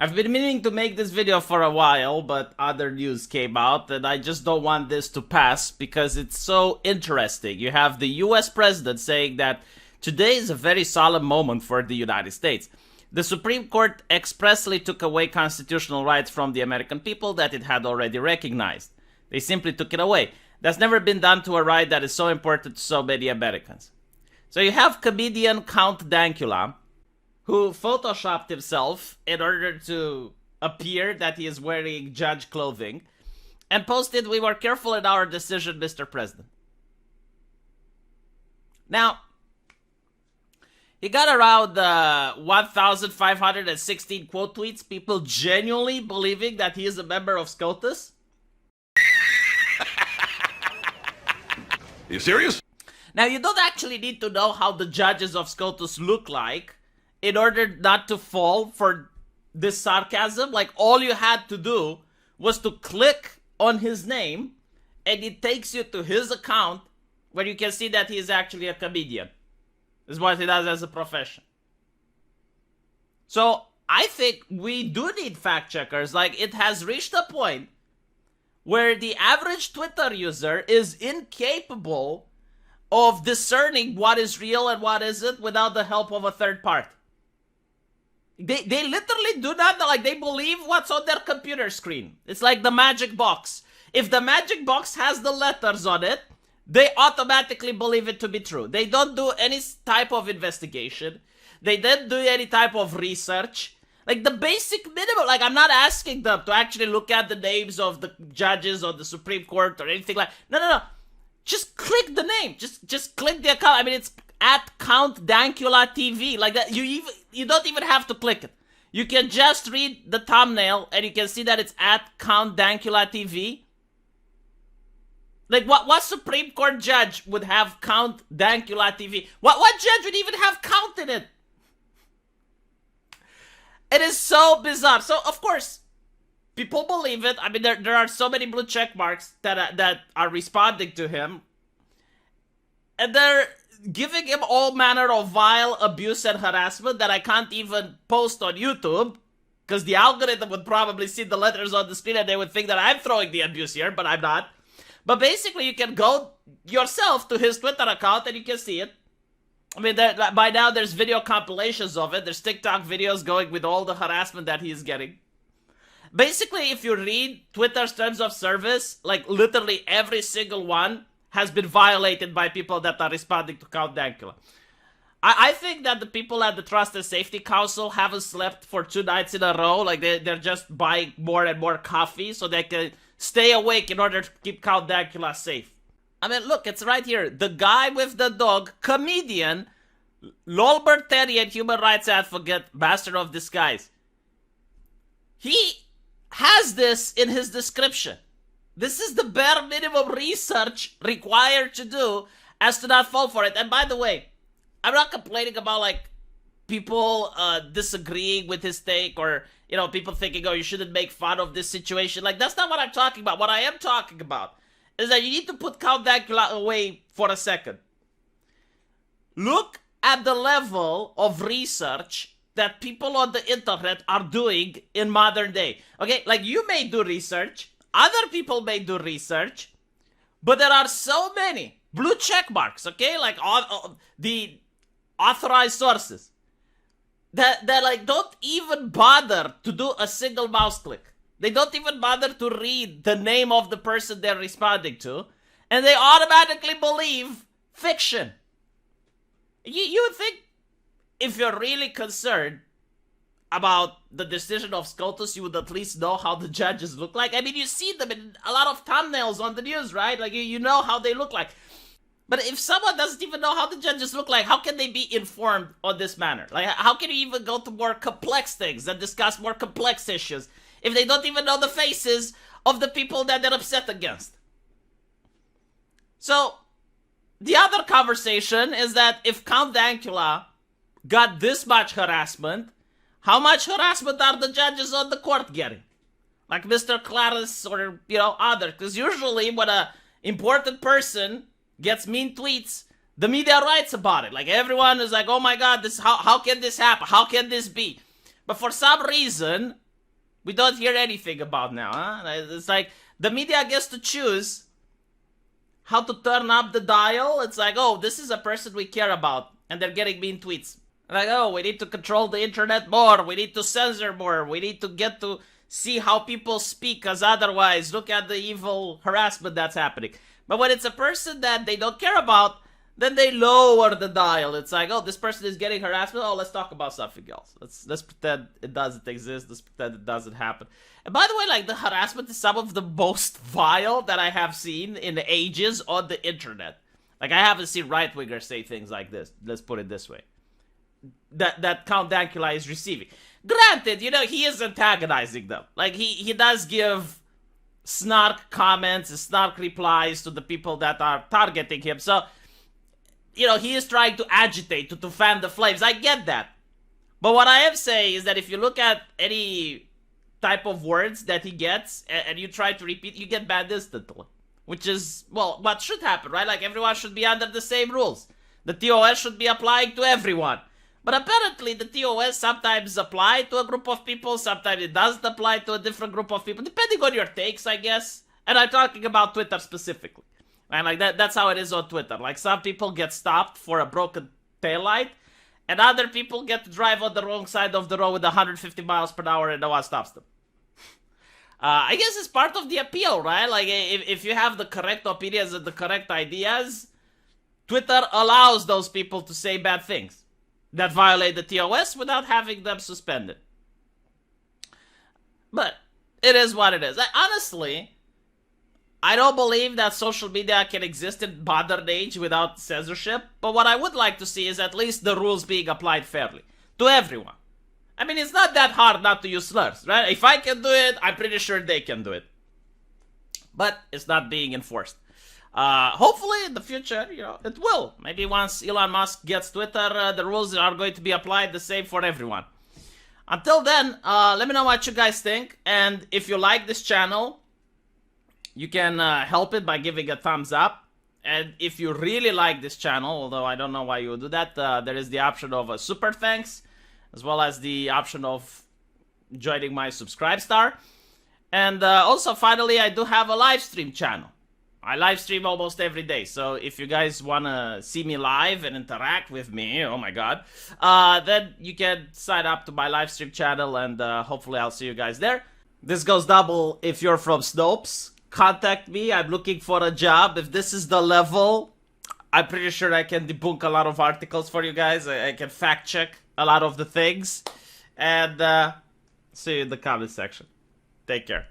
I've been meaning to make this video for a while, but other news came out, and I just don't want this to pass because it's so interesting. You have the US president saying that today is a very solemn moment for the United States. The Supreme Court expressly took away constitutional rights from the American people that it had already recognized. They simply took it away. That's never been done to a right that is so important to so many Americans. So you have comedian CountDankula, who photoshopped himself in order to appear that he is wearing judge clothing, and posted, "We were careful in our decision, Mr. President." Now, he got around 1,516 quote tweets, people genuinely believing that he is a member of SCOTUS. Are you serious? Now, you don't actually need to know how the judges of SCOTUS look like in order not to fall for this sarcasm. Like, all you had to do was to click on his name, and it takes you to his account where you can see that he is actually a comedian. This is what he does as a profession. So, I think we do need fact checkers. Like, it has reached a point where the average Twitter user is incapable of discerning what is real and what isn't without the help of a third party. They literally do not know. Like, they believe what's on their computer screen. It's like the magic box. If the magic box has the letters on it, they automatically believe it to be true. They don't do any type of investigation. They don't do any type of research. Like, the basic minimum. Like, I'm not asking them to actually look at the names of the judges or the Supreme Court or anything like. No. Just click the name. Just click the account. I mean, it's at CountDankula TV. Like that. You don't even have to click it. You can just read the thumbnail and you can see that it's at CountDankula TV. Like, what Supreme Court judge would have CountDankula TV? What judge would even have Count in it? It is so bizarre. So, of course, people believe it. I mean, there are so many blue check marks that are responding to him. And they're giving him all manner of vile abuse and harassment that I can't even post on YouTube, because the algorithm would probably see the letters on the screen and they would think that I'm throwing the abuse here, but I'm not. But basically, you can go yourself to his Twitter account and you can see it. I mean, by now there's video compilations of it. There's TikTok videos going with all the harassment that he's getting. Basically, if you read Twitter's terms of service, like, literally every single one has been violated by people that are responding to CountDankula. I think that the people at the Trust and Safety Council haven't slept for 2 nights in a row. Like, they're just buying more and more coffee so they can stay awake in order to keep CountDankula safe. I mean, look, it's right here. The guy with the dog, comedian, libertarian, human rights advocate, master of disguise. He has this in his description. This is the bare minimum research required to do as to not fall for it. And by the way, I'm not complaining about, like, people disagreeing with his take, or, you know, people thinking, oh, you shouldn't make fun of this situation. Like, that's not what I'm talking about. What I am talking about is that you need to put CountDankula away for a second. Look at the level of research that people on the internet are doing in modern day. Okay, like, you may do research, other people may do research, but there are so many blue check marks, okay, like the authorized sources that like don't even bother to do a single mouse click. They don't even bother to read the name of the person they're responding to, and they automatically believe fiction. You would think, if you're really concerned about the decision of SCOTUS, you would at least know how the judges look like. I mean, you see them in a lot of thumbnails on the news, right? Like, you know how they look like. But if someone doesn't even know how the judges look like, how can they be informed on this manner? Like, how can you even go to more complex things and discuss more complex issues if they don't even know the faces of the people that they're upset against? So, the other conversation is that if CountDankula got this much harassment, how much harassment are the judges on the court getting? Like Mr. Clarence or, you know, others. Because usually when an important person gets mean tweets, the media writes about it. Like, everyone is like, oh my god, this how can this happen? How can this be? But for some reason, we don't hear anything about now, huh? It's like the media gets to choose how to turn up the dial. It's like, oh, this is a person we care about, and they're getting mean tweets. Like, oh, we need to control the internet more, we need to censor more, we need to get to see how people speak, because otherwise, look at the evil harassment that's happening. But when it's a person that they don't care about, then they lower the dial. It's like, oh, this person is getting harassment. Oh, let's talk about something else. Let's pretend it doesn't exist. Let's pretend it doesn't happen. And by the way, like, the harassment is some of the most vile that I have seen in ages on the internet. Like, I haven't seen right-wingers say things like this. Let's put it this way. That CountDankula is receiving. Granted, you know, he is antagonizing them. Like, he does give snark comments and snark replies to the people that are targeting him. So, you know, he is trying to agitate, to fan the flames. I get that. But what I am saying is that if you look at any type of words that he gets and you try to repeat, you get banned instantly. Which is, well, what should happen, right? Like, everyone should be under the same rules. The TOS should be applying to everyone. But apparently the TOS sometimes apply to a group of people, sometimes it doesn't apply to a different group of people, depending on your takes, I guess. And I'm talking about Twitter specifically. And like that's how it is on Twitter. Like, some people get stopped for a broken taillight, and other people get to drive on the wrong side of the road with 150 miles per hour and no one stops them. I guess it's part of the appeal, right? Like, if you have the correct opinions and the correct ideas, Twitter allows those people to say bad things that violate the TOS without having them suspended. But it is what it is. Honestly, I don't believe that social media can exist in modern age without censorship, but what I would like to see is at least the rules being applied fairly to everyone. I mean, it's not that hard not to use slurs, right? If I can do it, I'm pretty sure they can do it. But it's not being enforced. Hopefully in the future, you know, it will. Maybe once Elon Musk gets Twitter, the rules are going to be applied the same for everyone. Until then, let me know what you guys think, and if you like this channel, you can help it by giving a thumbs up. And if you really like this channel, although I don't know why you would do that, there is the option of a super thanks, as well as the option of joining my subscribe star. And also, finally, I do have a live stream channel. I live stream almost every day, so if you guys want to see me live and interact with me, oh my god, then you can sign up to my live stream channel, and hopefully I'll see you guys there. This goes double if you're from Snopes. Contact me, I'm looking for a job. If this is the level, I'm pretty sure I can debunk a lot of articles for you guys. I can fact check a lot of the things. And see you in the comment section. Take care.